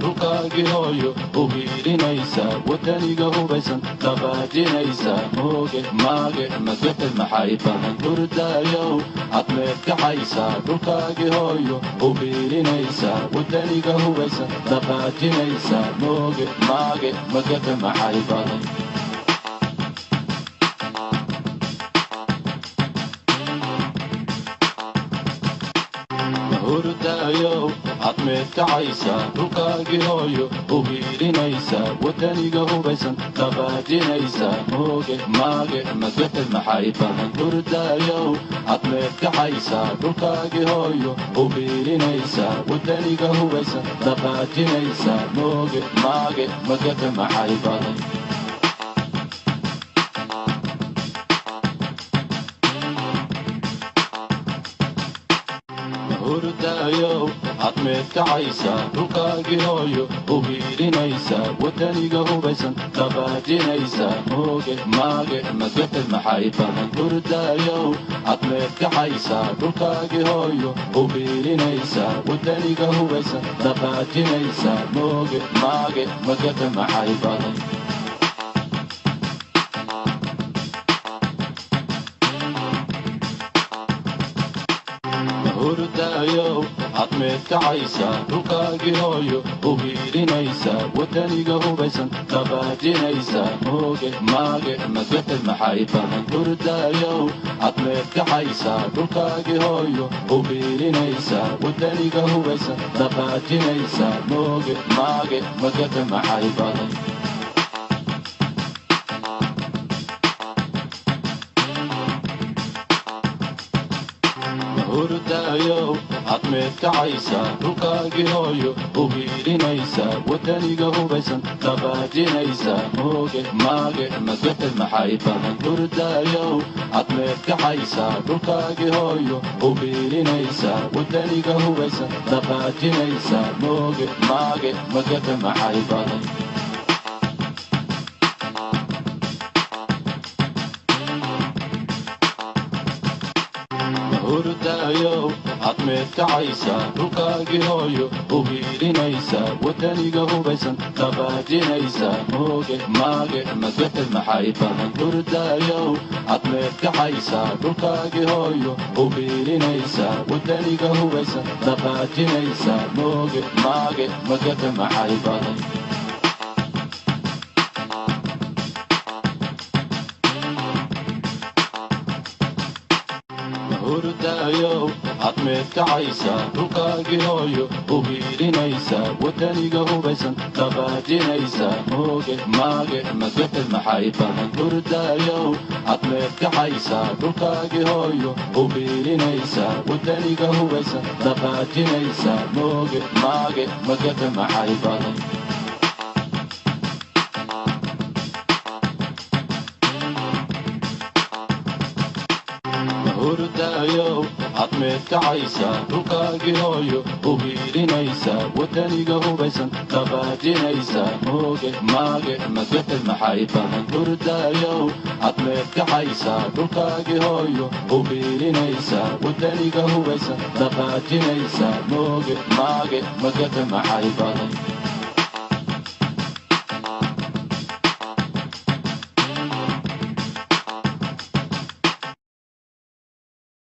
dhulkaagii hooyo u hiilinaysa wadaniga hubaysan dhaqaajinaysa mooge maage magafe maxay badan hurdaayow cadmeed kacaysa dhulkaagii hooyo u hiilinaysa wadaniga hubaysan dhaqaajinaysa mooge maage magafe maxay badan hurdaayow cadmeed kacaysa dhulkaagii hooyo u hiilinaysa wadaniga hubaysan dhaqaajinaysa mooge maage magafe maxay badan hurdaayow cadmeed kacaysa dhulkaagii hooyo u hiilinaysa wadaniga hubaysan dhaqaajinaysa mooge maage magafe maxay badan hurdaayow cadmeed kacaysa dhulkaagii hooyo u hiilinaysa wadaniga hubaysan dhaqaajinaysa mooge maage magafe maxay badan hurdaayow cadmeed kacaysa dhulkaagii hooyo u hiilinaysa wadaniga hubaysan dhaqaajinaysa mooge maage magafe maxay badan hurdaayow cadmeed kacaysa dhulkaagii hooyo u hiilinaysa wadaniga hubaysan dhaqaajinaysa mooge maage magafe maxay badan hurdaayow cadmeed kacaysa dhulkaagii hooyo u hiilinaysa wadaniga hubaysan dhaqaajinaysa mooge maage magafe maxay badan hurdaayow cadmeed kacaysa dhulkaagii hooyo u hiilinaysa wadaniga hubaysan dhaqaajinaysa mooge maage magafe maxay badan hurdaayow cadmeed kacaysa dhulkaagii hooyo u hiilinaysa wadaniga hubaysan dhaqaajinaysa mooge maage magafe maxay badan hurdaayow cadmeed kacaysa dhulkaagii hooyo u hiilinaysa wadaniga hubaysan dhaqaajinaysa mooge maage magafe maxay badan hurdaayow cadmeed kacaysa dhulkaagii hooyo u hiilinaysa wadaniga hubaysan dhaqaajinaysa mooge maage magafe maxay badan hurdaayow cadmeed kacaysa dhulkaagii hooyo u hiilinaysa wadaniga hubaysan dhaqaajinaysa mooge maage magafe maxay badan hurdaayow cadmeed kacaysa dhulkaagii hooyo u hiilinaysa wadaniga hubaysan dhaqaajinaysa mooge maage magafe maxay badan hurdaayow cadmeed kacaysa dhulkaagii hooyo u hiilinaysa wadaniga hubaysan dhaqaajinaysa mooge maage magafe maxay badan hurdaayow cadmeed kacaysa dhulkaagii hooyo u hiilinaysa wadaniga hubaysan dhaqaajinaysa mooge maage magafe maxay badan